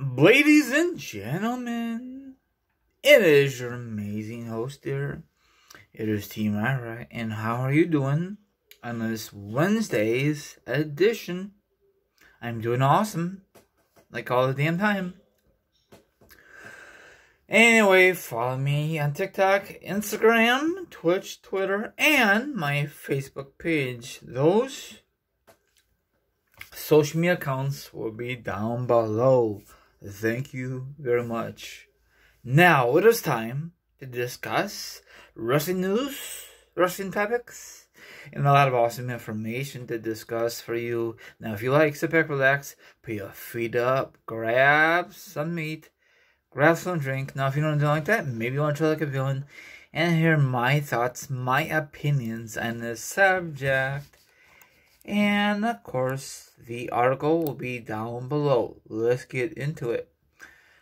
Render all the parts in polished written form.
Ladies and gentlemen, it is your amazing host here. It is Team Ira, and how are you doing on this Wednesday's edition? I'm doing awesome, like all the damn time. Anyway, follow me on TikTok, Instagram, Twitch, Twitter, and my Facebook page. Those social media accounts will be down below. Thank you very much. Now it is time to discuss wrestling news, wrestling topics, and a lot of awesome information to discuss for you. Now, if you like, sit back, relax, put your feet up, grab some meat, grab some drink. Now, if you don't do like that, maybe you want to try like a villain and hear my thoughts, my opinions on this subject. And, of course, the article will be down below. Let's get into it.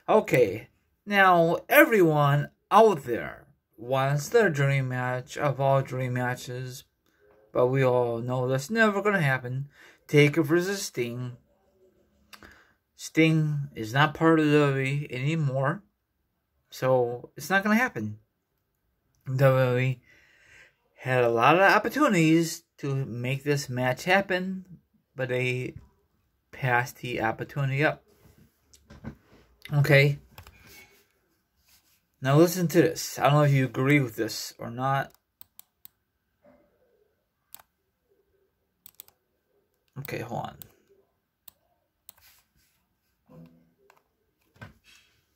Okay, now, everyone out there wants their dream match of all dream matches, but we all know that's never going to happen. Taker versus Sting. Sting is not part of the WWE anymore, so it's not going to happen. WWE had a lot of opportunities to make this match happen, but they passed the opportunity up. Okay. Now listen to this. I don't know if you agree with this or not. Okay, hold on.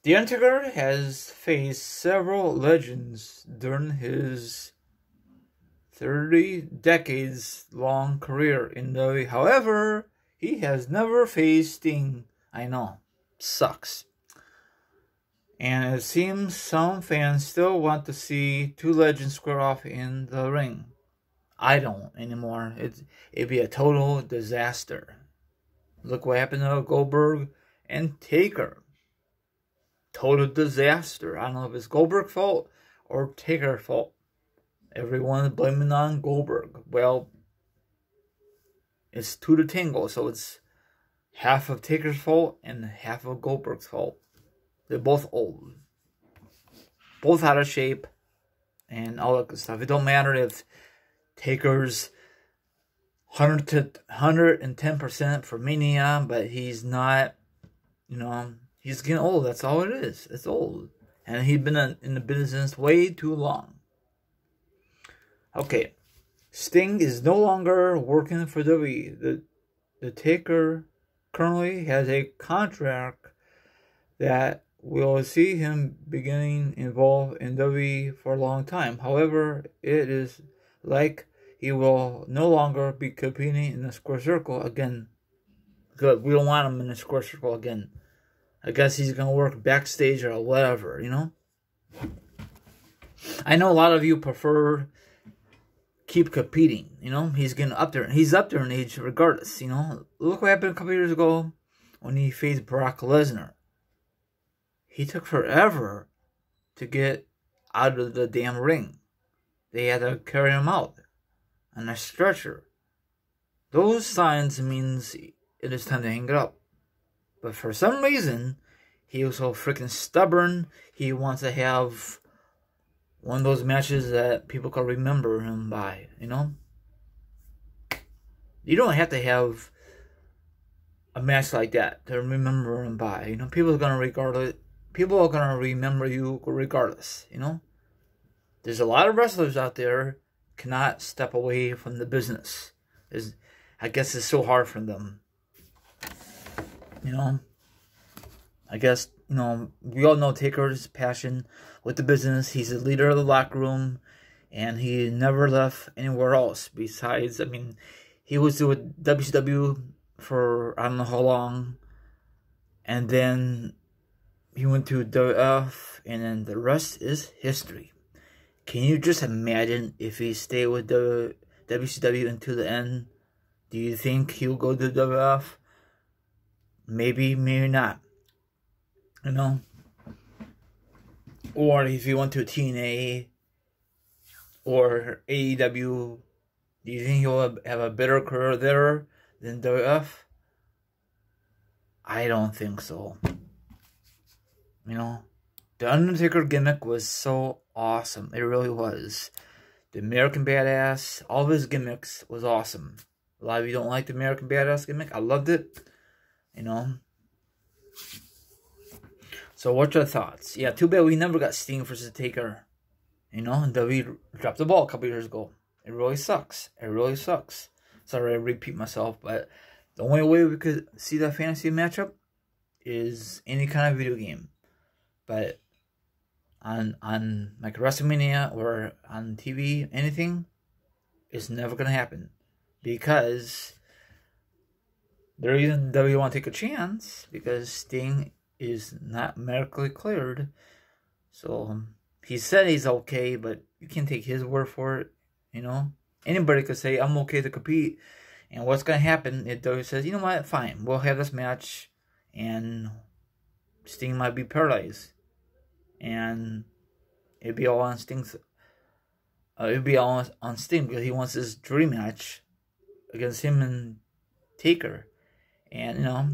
The Undertaker has faced several legends during his 30 decades long career in WWE. However, he has never faced Sting. I know. Sucks. And it seems some fans still want to see two legends square off in the ring. I don't anymore. It'd be a total disaster. Look what happened to Goldberg and Taker. Total disaster. I don't know if it's Goldberg's fault or Taker's fault. Everyone is blaming on Goldberg. Well, it's two to tango, so it's half of Taker's fault and half of Goldberg's fault. They're both old. Both out of shape. And all that good stuff. It don't matter if Taker's 110% for Mania, but he's not, he's getting old. That's all it is. It's old. And he's been in the business way too long. Okay. Sting is no longer working for WWE. The Taker currently has a contract that will see him beginning involved in WWE for a long time. However, it is like he will no longer be competing in the square circle again. Good, we don't want him in the square circle again. I guess he's going to work backstage or whatever, I know a lot of you prefer keep competing, He's getting up there. He's up there in age regardless, Look what happened a couple years ago when he faced Brock Lesnar. He took forever to get out of the damn ring. They had to carry him out on a stretcher. Those signs means it is time to hang it up. But for some reason, he was so freaking stubborn. He wants to have one of those matches that people can remember him by, You don't have to have a match like that to remember him by. People are going to regard it. People are going to remember you regardless, There's a lot of wrestlers out there cannot step away from the business. I guess it's so hard for them. I guess, we all know Taker's passion with the business. He's the leader of the locker room, and he never left anywhere else. Besides, he was with WCW for I don't know how long, and then he went to WWF, and then the rest is history. Can you just imagine if he stayed with the WCW until the end? Do you think he'll go to WWF? Maybe, maybe not. Or if he went to TNA or AEW, do you think he'll have a better career there than WWF? I don't think so. You know, the Undertaker gimmick was so awesome. It really was. The American Badass, all of his gimmicks was awesome. A lot of you don't like the American Badass gimmick. I loved it. You know. So what's your thoughts? Yeah, too bad we never got Sting versus Taker. You know, and WWE dropped the ball a couple years ago. It really sucks. It really sucks. Sorry I repeat myself, but the only way we could see that fantasy matchup is any kind of video game. But on like WrestleMania or on TV, anything, it's never gonna happen. Because the reason WWE want to take a chance, because Sting is not medically cleared. So he said he's okay, but you can't take his word for it. You know, anybody could say I'm okay to compete, and what's gonna happen if WWE says, you know what, fine, we'll have this match, and Sting might be paralyzed, and it'd be all on Sting's. It'd be all on Sting because he wants this dream match against him and Taker, and you know,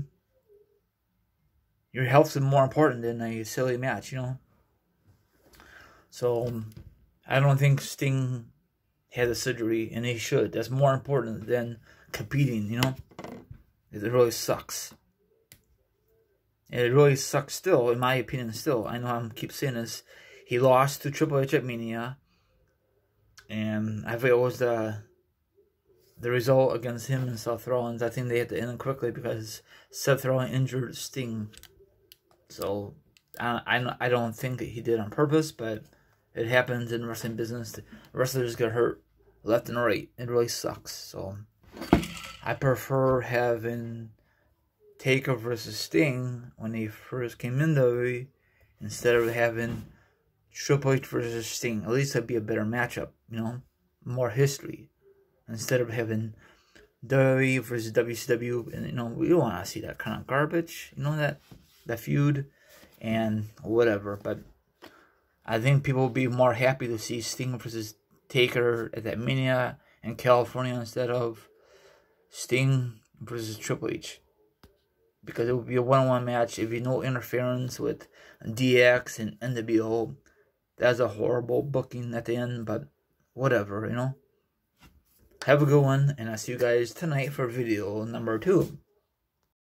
your health is more important than a silly match, you know. So I don't think Sting had a surgery, and he should. That's more important than competing, you know. It really sucks. It really sucks still, in my opinion, still. I know I keep saying this. He lost to Triple H at Mania. And I think it was the result against him and Seth Rollins. I think they had to end it quickly because Seth Rollins injured Sting. So I don't think that he did on purpose, but it happens in wrestling business. Wrestlers get hurt left and right. It really sucks. So I prefer having Taker versus Sting when he first came in WWE instead of having Triple H versus Sting. At least that'd be a better matchup, you know, more history. Instead of having WWE versus WCW, and you know, we don't want to see that kind of garbage, you know, that feud and whatever. But I think people will be more happy to see Sting versus Taker at that Mania in California instead of Sting versus Triple H. Because it would be a one-on-one match. It'd be no interference with DX and NWO. That's a horrible booking at the end, but whatever, you know. Have a good one, and I'll see you guys tonight for video number 2.